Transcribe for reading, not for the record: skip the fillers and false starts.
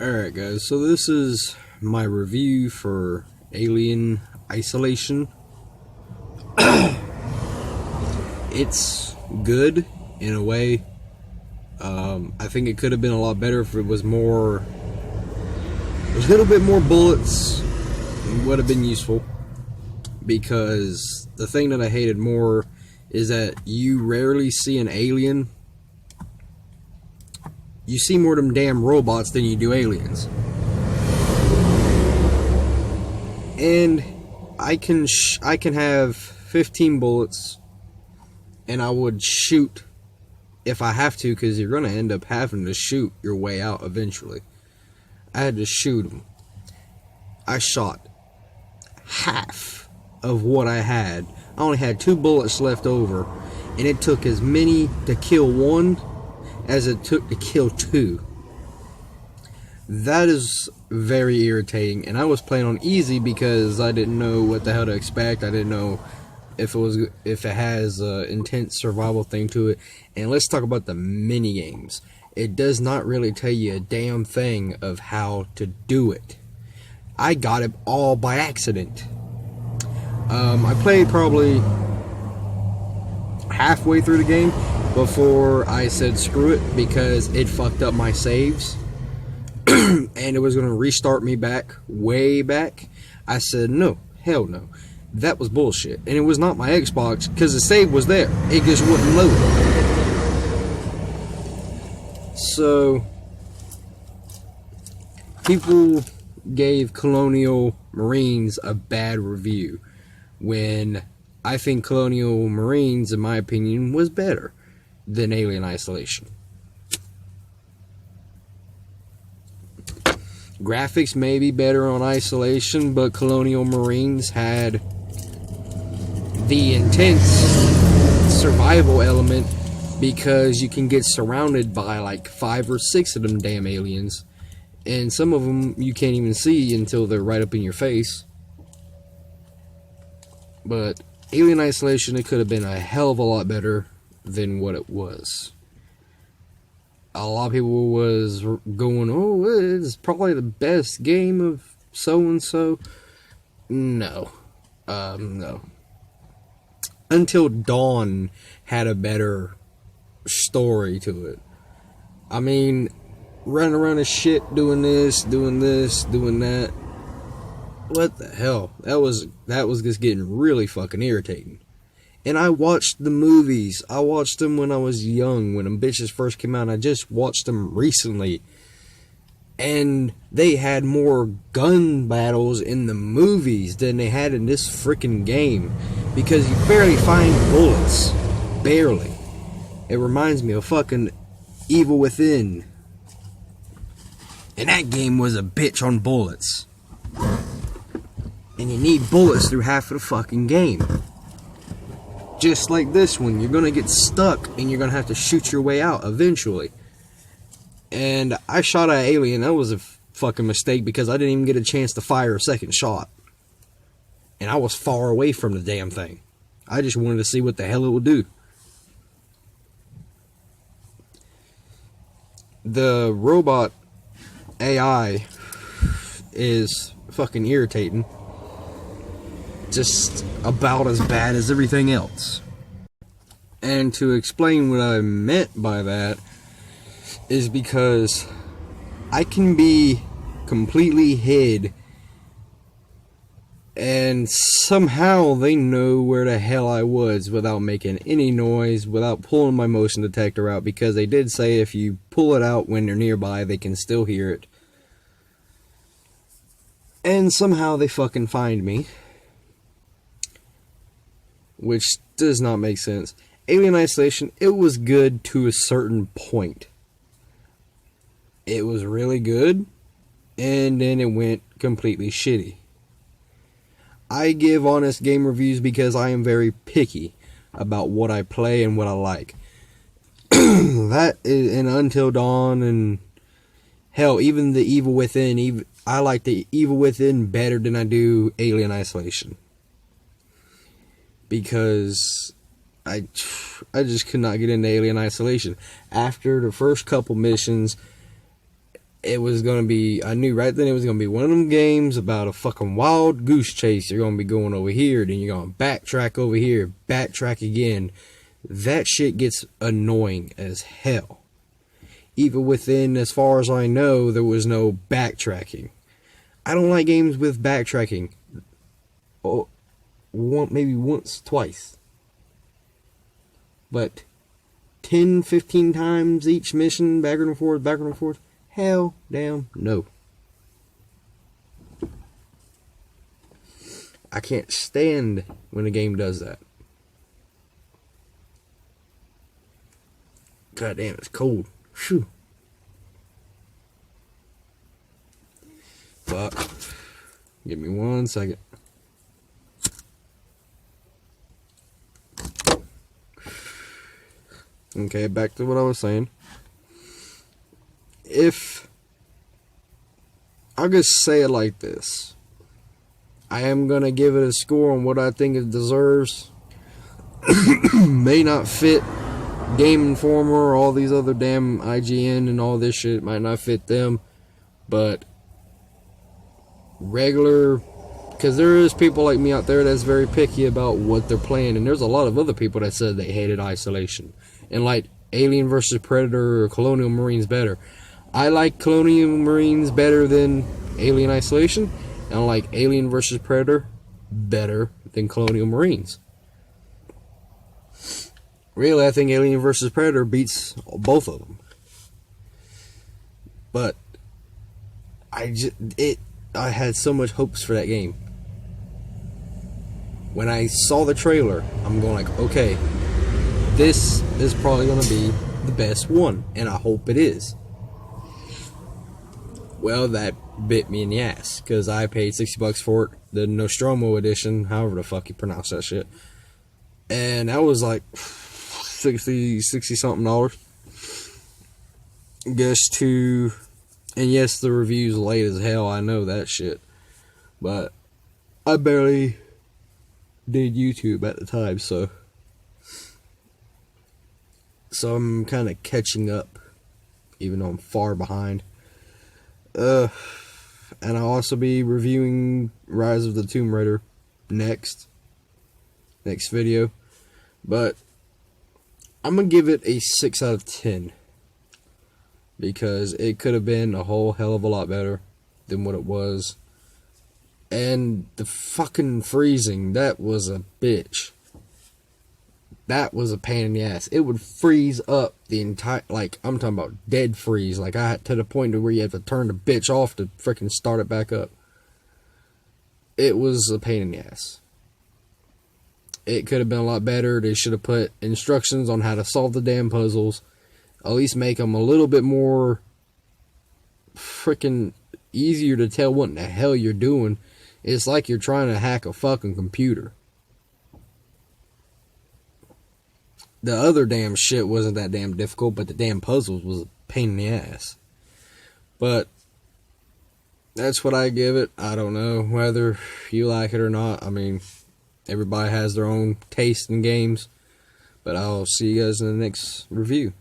Alright guys, so this is my review for Alien Isolation. It's good in a way. I think it could have been a lot better if it was more, a little bit more bullets would have been useful, because the thing that I hated more is that you rarely see an alien. You see more of them damn robots than you do aliens. And I can have 15 bullets and I would shoot if I have to, because you're going to end up having to shoot your way out eventually. I had to shoot them. I shot half of what I had. I only had 2 bullets left over, and it took as many to kill one as it took to kill 2. That is very irritating, and I was playing on easy because I didn't know what the hell to expect. I didn't know if it has an intense survival thing to it. And let's talk about the mini games. It does not really tell you a damn thing of how to do it. I got it all by accident. I played probably halfway through the game before I said screw it, because it fucked up my saves and it was going to restart me back, way back. I said no, hell no. That was bullshit, and it was not my Xbox, because the save was there, it just wouldn't load. So people gave Colonial Marines a bad review, when I think Colonial Marines, in my opinion, was better than Alien Isolation. Graphics may be better on Isolation, but Colonial Marines had the intense survival element, because you can get surrounded by like 5 or 6 of them damn aliens, and some of them you can't even see until they're right up in your face. But Alien Isolation, it could have been a hell of a lot better than what it was. A lot of people was going, oh, it's probably the best game of so-and-so. No. No. Until Dawn had a better story to it. I mean, running around as shit, doing this, doing that. What the hell? That was just getting really fucking irritating. And I watched the movies. I watched them when I was young, when them bitches first came out. I just watched them recently. And they had more gun battles in the movies than they had in this freaking game. Because you barely find bullets. Barely. It reminds me of fucking Evil Within. And that game was a bitch on bullets. And you need bullets through half of the fucking game. Just like this one, you're gonna get stuck and you're gonna have to shoot your way out eventually. And I shot at Alien. That was a fucking mistake, because I didn't even get a chance to fire a second shot. And I was far away from the damn thing. I just wanted to see what the hell it would do. The robot AI is fucking irritating. Just about as bad as everything else. And to explain what I meant by that is because I can be completely hid, and somehow they know where the hell I was without making any noise, without pulling my motion detector out, because they did say if you pull it out when they're nearby, they can still hear it. And somehow they fucking find me, which does not make sense. Alien Isolation, it was good to a certain point. It was really good, and then it went completely shitty. I give honest game reviews because I am very picky about what I play and what I like. That is, and Until Dawn, and hell, even the Evil Within, I like the Evil Within better than I do Alien Isolation. Because I just could not get into Alien Isolation. After the first couple missions, it was going to be, I knew right then it was going to be one of them games about a fucking wild goose chase. You're going to be going over here, then you're going to backtrack over here, backtrack again. That shit gets annoying as hell. Even within, as far as I know, there was no backtracking. I don't like games with backtracking. Oh, maybe once, twice. But 10, 15 times each mission, backward and forth. Hell damn no. I can't stand when a game does that. God damn, it's cold. Phew. But, give me 1 second. Okay, back to what I was saying. I'll just say it like this. I am going to give it a score on what I think it deserves. May not fit Game Informer or all these other damn IGN and all this shit. Might not fit them. But regular, because there is people like me out there that's very picky about what they're playing. And there's a lot of other people that said they hated Isolation and like Alien vs. Predator or Colonial Marines better. I like Colonial Marines better than Alien Isolation, and I like Alien vs. Predator better than Colonial Marines. Really, I think Alien vs. Predator beats both of them. But I had so much hopes for that game. When I saw the trailer, I'm going like, okay, this is probably going to be the best one, and I hope it is. Well, that bit me in the ass, because I paid $60 for it, the Nostromo edition, however the fuck you pronounce that shit. And that was like $60 something dollars. And yes, the review's late as hell, I know that shit. But I barely did YouTube at the time, so I'm kind of catching up, even though I'm far behind. And I'll also be reviewing Rise of the Tomb Raider next video. But I'm going to give it a 6 out of 10. Because it could have been a whole hell of a lot better than what it was. And the fucking freezing, that was a bitch. That was a pain in the ass. It would freeze up the entire, like, I'm talking about dead freeze. Like, to the point where you have to turn the bitch off to freaking start it back up. It was a pain in the ass. It could have been a lot better. They should have put instructions on how to solve the damn puzzles. At least make them a little bit more freaking easier to tell what in the hell you're doing. It's like you're trying to hack a fucking computer. The other damn shit wasn't that damn difficult, but the damn puzzles was a pain in the ass. But that's what I give it. I don't know whether you like it or not. I mean, everybody has their own taste in games. But I'll see you guys in the next review.